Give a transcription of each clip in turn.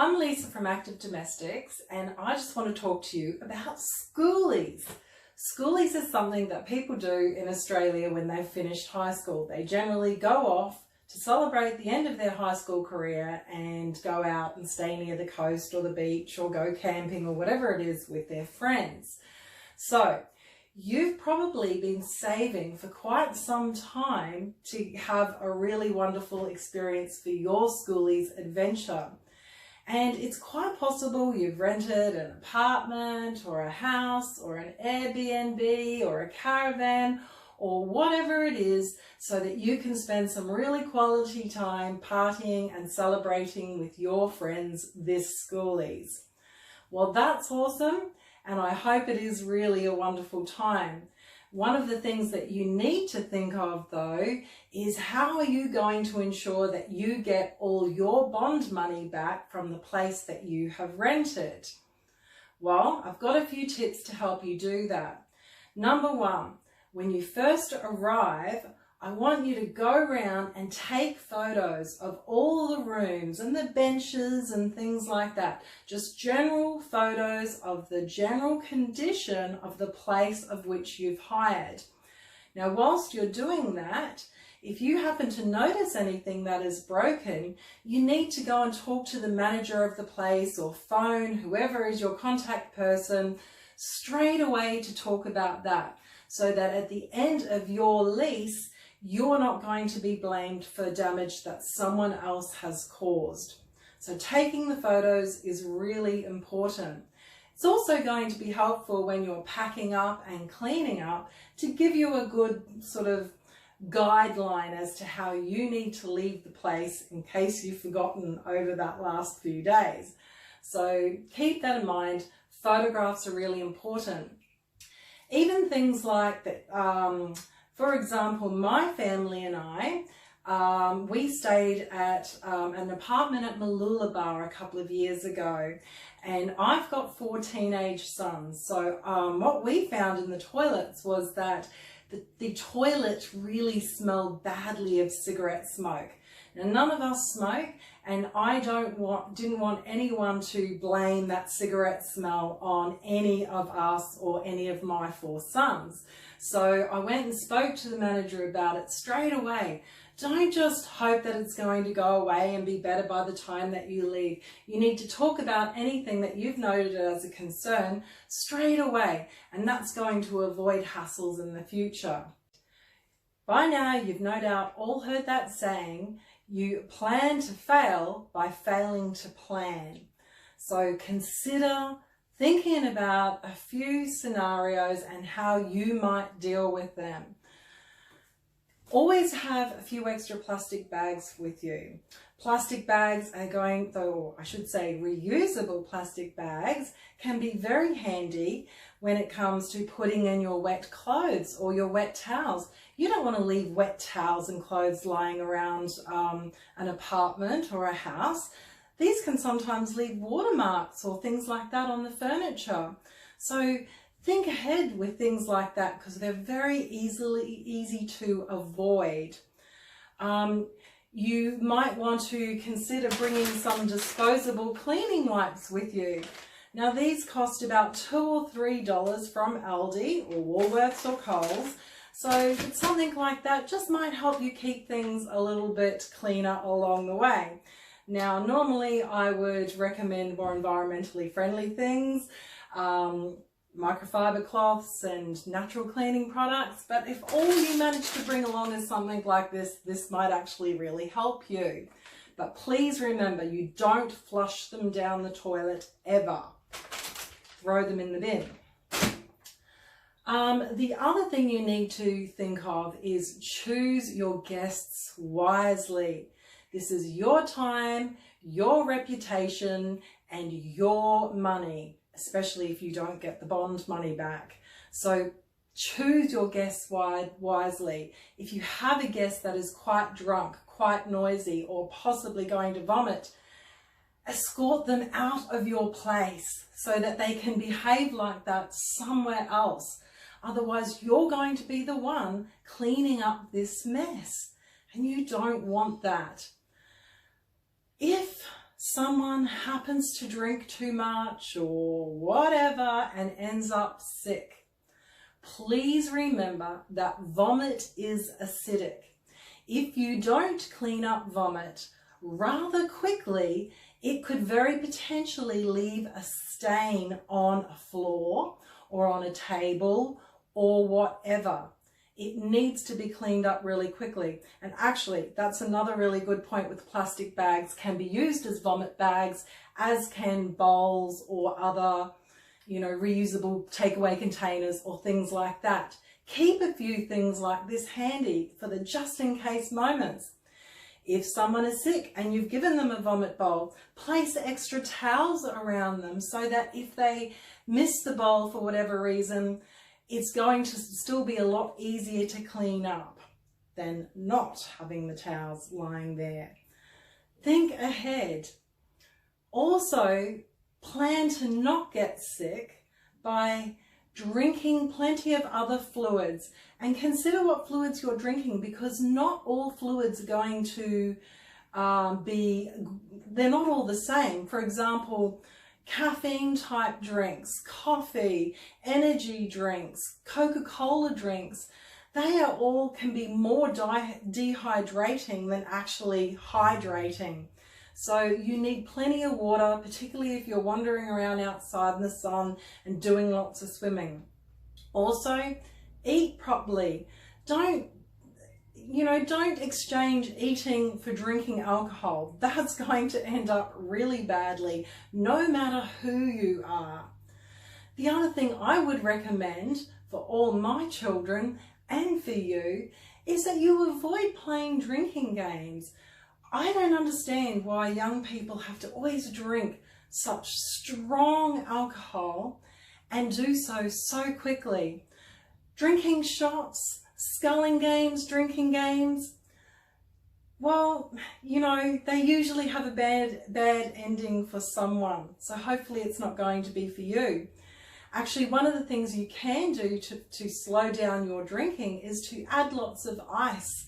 I'm Lisa from Active Domestics, and I just want to talk to you about schoolies. Schoolies is something that people do in Australia when they've finished high school. They generally go off to celebrate the end of their high school career and go out and stay near the coast or the beach or go camping or whatever it is with their friends. So you've probably been saving for quite some time to have a really wonderful experience for your schoolies adventure. And it's quite possible you've rented an apartment or a house or an Airbnb or a caravan or whatever it is so that you can spend some really quality time partying and celebrating with your friends this schoolies. Well, that's awesome, and I hope it is really a wonderful time. One of the things that you need to think of though is how are you going to ensure that you get all your bond money back from the place that you have rented? Well, I've got a few tips to help you do that. Number one, when you first arrive, I want you to go around and take photos of all the rooms and the benches and things like that. Just general photos of the general condition of the place of which you've hired. Now, whilst you're doing that, if you happen to notice anything that is broken, you need to go and talk to the manager of the place or phone whoever is your contact person straight away to talk about that, so that at the end of your lease, you're not going to be blamed for damage that someone else has caused. So taking the photos is really important. It's also going to be helpful when you're packing up and cleaning up to give you a good sort of guideline as to how you need to leave the place in case you've forgotten over that last few days. So keep that in mind. Photographs are really important. Even things like that, for example, my family and I, we stayed at an apartment at Mooloolaba a couple of years ago, and I've got 4 teenage sons. So what we found in the toilets was that the toilet really smelled badly of cigarette smoke. Now, none of us smoke, and I didn't want anyone to blame that cigarette smell on any of us or any of my 4 sons. So I went and spoke to the manager about it straight away. Don't just hope that it's going to go away and be better by the time that you leave. You need to talk about anything that you've noted as a concern straight away, and that's going to avoid hassles in the future. By now, you've no doubt all heard that saying, you plan to fail by failing to plan. So consider thinking about a few scenarios and how you might deal with them. Always have a few extra plastic bags with you. Plastic bags are reusable plastic bags can be very handy when it comes to putting in your wet clothes or your wet towels. You don't want to leave wet towels and clothes lying around an apartment or a house. These can sometimes leave watermarks or things like that on the furniture. So think ahead with things like that because they're very easy to avoid. You might want to consider bringing some disposable cleaning wipes with you. Now these cost about $2 or $3 from Aldi or Woolworths or Coles. So something like that just might help you keep things a little bit cleaner along the way. Now, normally I would recommend more environmentally friendly things, microfiber cloths and natural cleaning products, but if all you manage to bring along is something like this might actually really help you. But please remember, you don't flush them down the toilet ever. Throw them in the bin. The other thing you need to think of is choose your guests wisely. This is your time, your reputation, and your money, especially if you don't get the bond money back. So choose your guests wisely. If you have a guest that is quite drunk, quite noisy, or possibly going to vomit, escort them out of your place so that they can behave like that somewhere else. Otherwise, you're going to be the one cleaning up this mess, and you don't want that. If someone happens to drink too much or whatever and ends up sick. Please remember that vomit is acidic. If you don't clean up vomit rather quickly, it could very potentially leave a stain on a floor or on a table or whatever. It needs to be cleaned up really quickly. And actually, that's another really good point with plastic bags. Can be used as vomit bags, as can bowls or other, reusable takeaway containers or things like that. Keep a few things like this handy for the just in case moments. If someone is sick and you've given them a vomit bowl, place extra towels around them so that if they miss the bowl for whatever reason, it's going to still be a lot easier to clean up than not having the towels lying there. Think ahead. Also, plan to not get sick by drinking plenty of other fluids, and consider what fluids you're drinking, because not all fluids are going to they're not all the same. For example, caffeine type drinks, coffee, energy drinks, Coca-Cola drinks, they are all can be more dehydrating than actually hydrating. So you need plenty of water, particularly if you're wandering around outside in the sun and doing lots of swimming. Also, eat properly. Don't exchange eating for drinking alcohol. That's going to end up really badly, no matter who you are. The other thing I would recommend for all my children and for you is that you avoid playing drinking games. I don't understand why young people have to always drink such strong alcohol and do so quickly. Drinking shots, sculling games, drinking games, well, they usually have a bad ending for someone. So hopefully it's not going to be for you. Actually, one of the things you can do to slow down your drinking is to add lots of ice.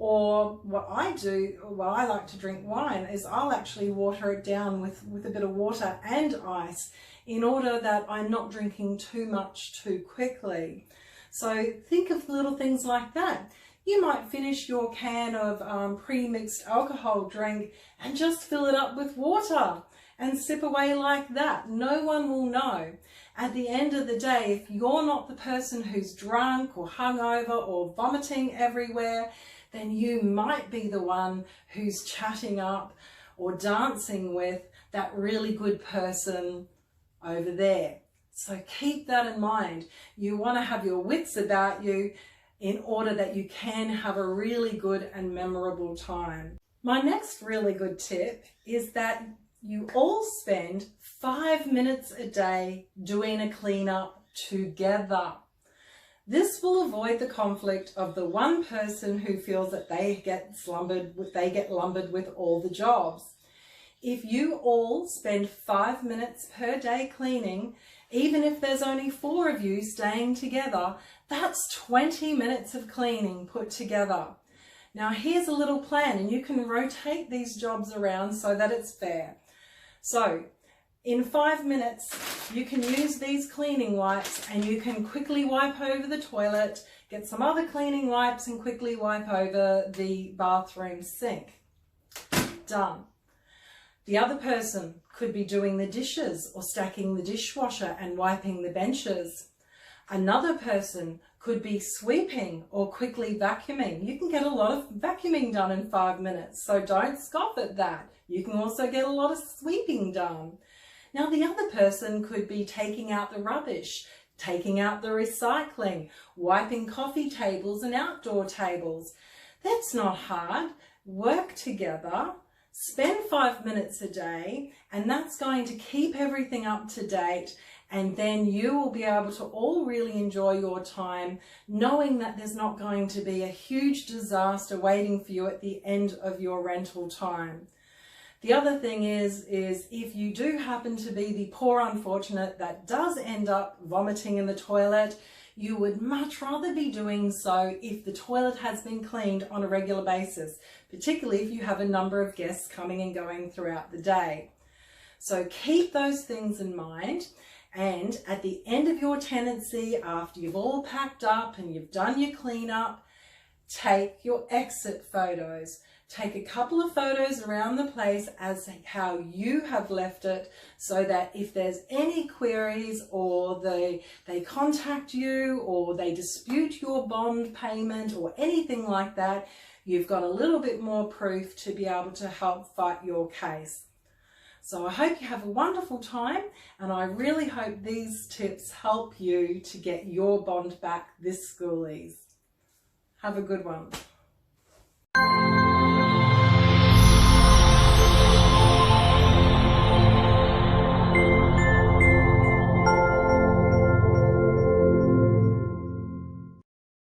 Or what I do, I like to drink wine, is I'll actually water it down with a bit of water and ice in order that I'm not drinking too much too quickly. So think of little things like that. You might finish your can of pre-mixed alcohol drink and just fill it up with water and sip away like that. No one will know. At the end of the day, if you're not the person who's drunk or hungover or vomiting everywhere, then you might be the one who's chatting up or dancing with that really good person over there. So keep that in mind. You want to have your wits about you in order that you can have a really good and memorable time. My next really good tip is that you all spend 5 minutes a day doing a cleanup together. This will avoid the conflict of the one person who feels that they get lumbered with all the jobs. If you all spend 5 minutes per day cleaning, even if there's only 4 of you staying together, that's 20 minutes of cleaning put together. Now here's a little plan, and you can rotate these jobs around so that it's fair. So in 5 minutes, you can use these cleaning wipes and you can quickly wipe over the toilet, get some other cleaning wipes and quickly wipe over the bathroom sink. Done. The other person could be doing the dishes or stacking the dishwasher and wiping the benches. Another person could be sweeping or quickly vacuuming. You can get a lot of vacuuming done in 5 minutes, so don't scoff at that. You can also get a lot of sweeping done. Now the other person could be taking out the rubbish, taking out the recycling, wiping coffee tables and outdoor tables. That's not hard. Work together, spend 5 minutes a day, and that's going to keep everything up to date, and then you will be able to all really enjoy your time knowing that there's not going to be a huge disaster waiting for you at the end of your rental time. The other thing is if you do happen to be the poor unfortunate that does end up vomiting in the toilet, You would much rather be doing so if the toilet has been cleaned on a regular basis, particularly if you have a number of guests coming and going throughout the day. So keep those things in mind, and at the end of your tenancy, after you've all packed up and you've done your cleanup, take your exit photos. Take a couple of photos around the place as how you have left it, so that if there's any queries or they contact you or they dispute your bond payment or anything like that, you've got a little bit more proof to be able to help fight your case. So I hope you have a wonderful time, and I really hope these tips help you to get your bond back this Schoolies. Have a good one.